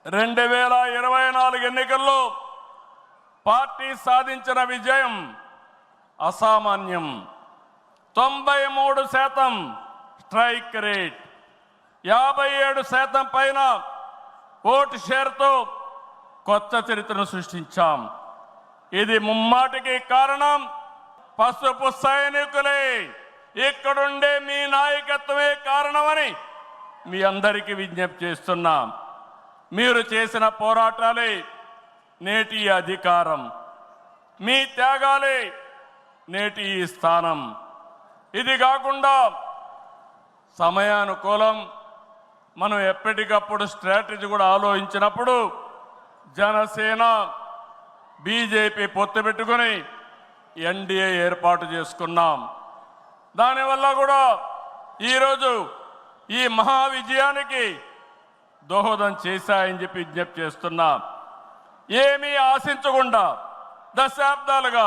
2024 ఎన్నికల్లో పార్టీ సాధించిన విజయం అసామాన్యం. 93% స్ట్రైక్ రేట్, 57% పైన ఓటు షేర్తో కొత్త చరిత్రను సృష్టించాం. ఇది ముమ్మాటికి కారణం పసుపు సైనికులే, ఇక్కడుండే మీ నాయకత్వమే కారణమని మీ అందరికీ విజ్ఞప్తి చేస్తున్నాం. మీరు చేసిన పోరాటాలే నేటి అధికారం, మీ త్యాగాలే నేటి ఈ స్థానం. ఇది కాకుండా సమయానుకూలం మనం ఎప్పటికప్పుడు స్ట్రాటజీ కూడా ఆలోచించినప్పుడు జనసేన బీజేపీ పొత్తు పెట్టుకుని ఎన్డీఏ ఏర్పాటు చేసుకున్నాం. దానివల్ల కూడా ఈరోజు ఈ మహా విజయానికి దోహదం చేశాయని చెప్పి విజ్ఞప్తి చేస్తున్నాం. ఏమీ ఆశించకుండా దశాబ్దాలుగా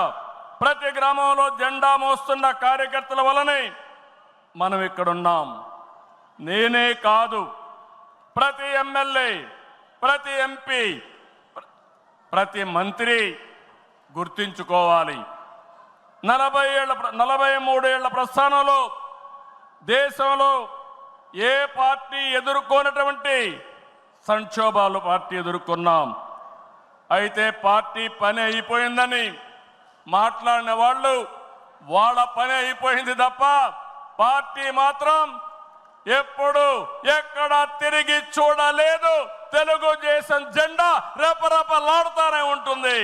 ప్రతి గ్రామంలో జెండా మోస్తున్న కార్యకర్తల వలనే మనం ఇక్కడున్నాం. నేనే కాదు, ప్రతి ఎమ్మెల్యే, ప్రతి ఎంపీ, ప్రతి మంత్రి గుర్తించుకోవాలి. 43 ఏళ్ల ప్రస్థానంలో దేశంలో ఏ పార్టీ ఎదుర్కొన్నటువంటి సంక్షోభాలు పార్టీ ఎదుర్కొన్నాం. అయితే పార్టీ పని అయిపోయిందని మాట్లాడిన వాళ్ళు వాళ్ళ పని అయిపోయింది తప్ప పార్టీ మాత్రం ఎప్పుడు ఎక్కడ తిరిగి చూడలేదు. తెలుగుదేశం జెండా రెపరెపలాడుతూనే ఉంటుంది.